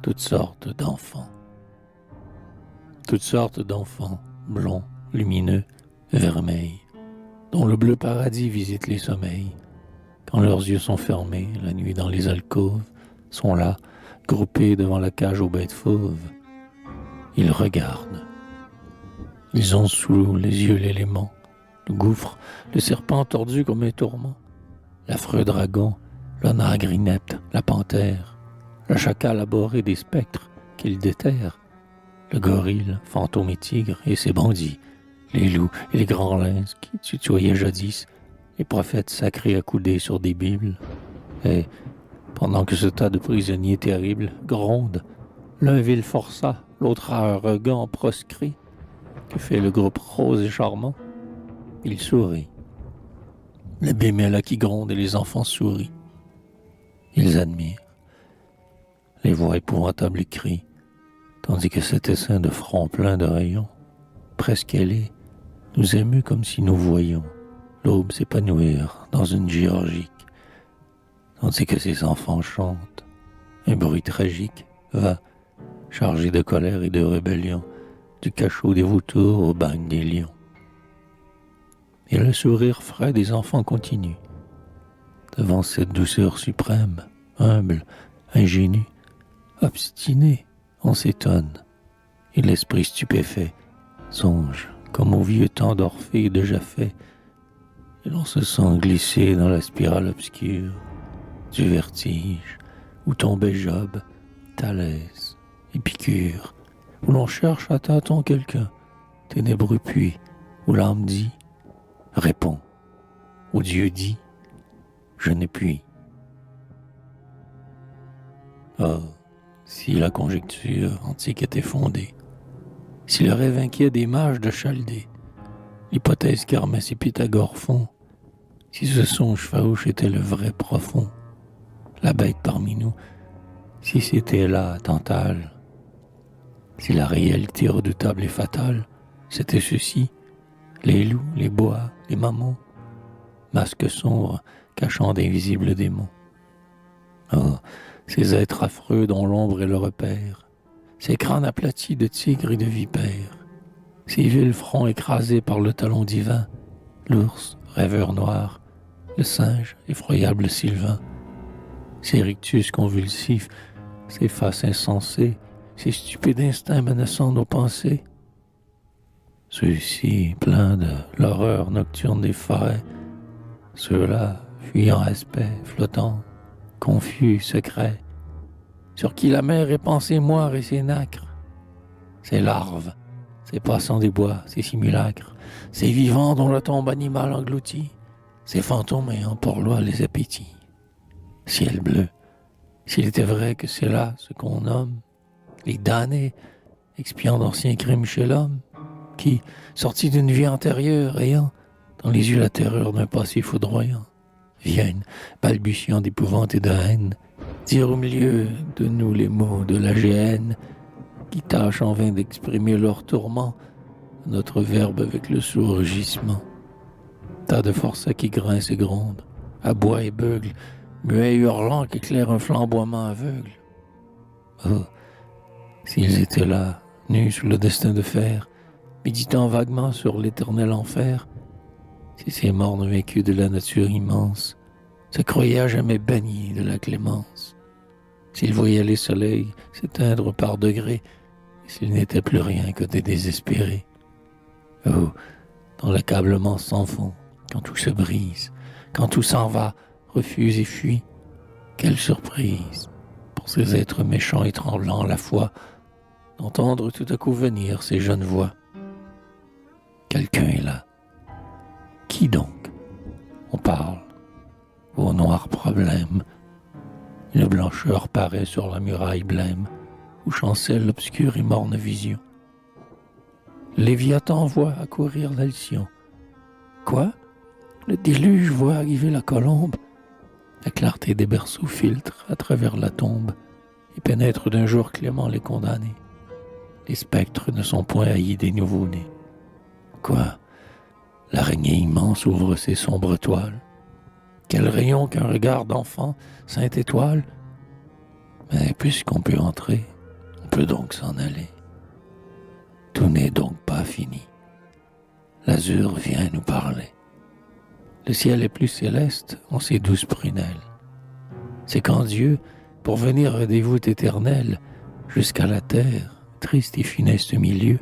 toutes sortes d'enfants. Toutes sortes d'enfants, blonds, lumineux, vermeils, dont le bleu paradis visite les sommeils. Quand leurs yeux sont fermés, la nuit dans les alcôves, sont là, groupés devant la cage aux bêtes fauves. Ils regardent. Ils ont sous les yeux l'élément, le gouffre, le serpent tordu comme un tourment, l'affreux dragon, l'onagre inepte, la panthère, le chacal abhorré des spectres qu'ils déterrent, le gorille, fantôme et tigre et ses bandits, les loups et les grands lynx qui tutoyaient jadis les prophètes sacrés accoudés sur des bibles. Et, pendant que ce tas de prisonniers terribles gronde, l'un vil forçat, l'autre arrogant proscrit, que fait le groupe rose et charmant? Il sourit. Le bémel qui gronde et les enfants sourient. Ils admirent. Les voix épouvantables crient, tandis que cet essaim de front plein de rayons, presque ailé, nous émeut comme si nous voyions l'aube s'épanouir dans une Géorgique, tandis que ces enfants chantent. Un bruit tragique va, chargé de colère et de rébellion, du cachot des vautours au bagne des lions. Et le sourire frais des enfants continue. Devant cette douceur suprême, humble, ingénue, obstinée, on s'étonne. Et l'esprit stupéfait songe, comme au vieux temps d'Orphée et de Japheth, et l'on se sent glisser dans la spirale obscure du vertige où tombait Job, Thalès, Épicure, où l'on cherche à tâtons quelqu'un, ténébreux puits, où l'âme dit, répond, où Dieu dit, je n'ai puis. Ah, si la conjecture antique était fondée, si le rêve inquiet des mages de Chaldée, l'hypothèse qu'Hermès et Pythagore font, si ce songe farouche était le vrai profond, la bête parmi nous, si c'était là Tantale, si la réalité redoutable et fatale, c'était ceci, les loups, les bois, les mammons, masques sombres cachant d'invisibles démons. Oh, ces êtres affreux dont l'ombre est le repère, ces crânes aplatis de tigres et de vipères, ces vils fronts écrasés par le talon divin, l'ours, rêveur noir, le singe, effroyable sylvain, ces rictus convulsifs, ces faces insensées, ces stupides instincts menaçant nos pensées, ceux-ci pleins de l'horreur nocturne des forêts, ceux-là fuyant aspect, flottant, confus, secrets, sur qui la mer est pensée moire et ses nacres, ces larves, ces passants des bois, ces simulacres, ces vivants dont la tombe animale engloutit, ces fantômes ayant pour loi les appétits. Ciel bleu, s'il était vrai que c'est là ce qu'on nomme les damnés, expiant d'anciens crimes chez l'homme, qui, sortis d'une vie antérieure, ayant dans les yeux la terreur d'un passé foudroyant, viennent, balbutiant d'épouvante et de haine, dire au milieu de nous les mots de la géhenne, qui tâchent en vain d'exprimer leur tourment, notre verbe avec le sourd rugissement. Tas de forçats qui grincent et grondent, aboient et beuglent, muets et hurlants qu'éclaire un flamboiement aveugle. Oh, s'ils étaient là, nus sous le destin de fer, méditant vaguement sur l'éternel enfer, si ces mornes vaincus de la nature immense se croyaient à jamais bannis de la clémence, s'ils voyaient les soleils s'éteindre par degrés, et s'ils n'étaient plus rien que des désespérés. Oh, dans l'accablement sans fond, quand tout se brise, quand tout s'en va, refuse et fuit, quelle surprise pour ces êtres méchants et tremblants à la fois d'entendre tout à coup venir ces jeunes voix. Quelqu'un est là. Qui donc? On parle. Au noir problème. Une blancheur paraît sur la muraille blême où chancelle l'obscure et morne vision. Léviathan voit accourir l'Alcyon. Quoi? Le déluge voit arriver la colombe. La clarté des berceaux filtre à travers la tombe et pénètre d'un jour clément les condamnés. Les spectres ne sont point haïs des nouveaux-nés. Quoi? L'araignée immense ouvre ses sombres toiles. Quel rayon qu'un regard d'enfant, sainte étoile. Mais puisqu'on peut entrer, peut donc s'en aller. Tout n'est donc pas fini. L'azur vient nous parler. Le ciel est plus céleste en ses douces prunelles. C'est quand Dieu, pour venir à des voûtes éternelles, jusqu'à la terre, triste et funeste milieu,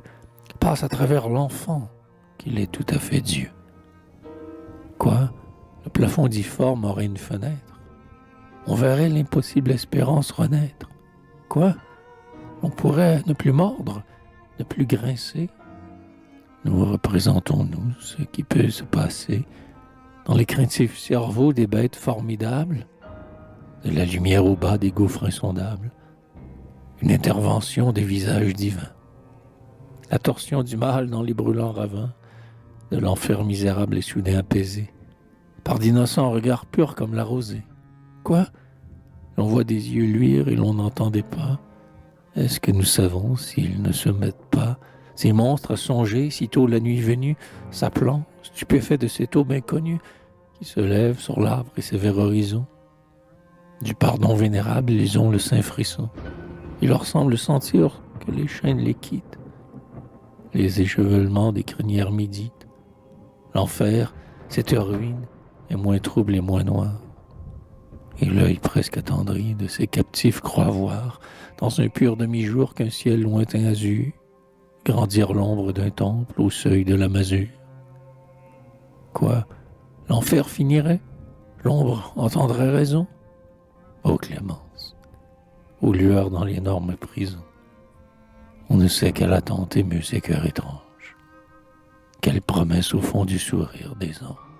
passe à travers l'enfant, qu'il est tout à fait Dieu. Quoi? Le plafond difforme aurait une fenêtre. On verrait l'impossible espérance renaître. Quoi? On pourrait ne plus mordre, ne plus grincer. Nous représentons-nous ce qui peut se passer dans les craintifs cerveaux des bêtes formidables, de la lumière au bas des gouffres insondables, une intervention des visages divins, la torsion du mal dans les brûlants ravins, de l'enfer misérable et soudain apaisé, par d'innocents regards purs comme la rosée. Quoi? L'on voit des yeux luire et l'on n'entend des pas. Est-ce que nous savons s'ils ne se mettent pas, ces monstres à songer, sitôt la nuit venue, s'appelant, stupéfaits de cette aube inconnue, qui se lève sur l'arbre et sévère horizon? Du pardon vénérable, ils ont le saint frisson. Il leur semble sentir que les chaînes les quittent. Les échevelements des crinières méditent. L'enfer, cette ruine, est moins trouble et moins noir. Et l'œil presque attendri de ces captifs croit voir, dans un pur demi-jour qu'un ciel lointain azur, grandir l'ombre d'un temple au seuil de la masure. Quoi? L'enfer finirait? L'ombre entendrait raison? Ô clémence, ô lueur dans l'énorme prison, on ne sait quelle attente émeut ces cœurs étranges, quelle promesse au fond du sourire des anges.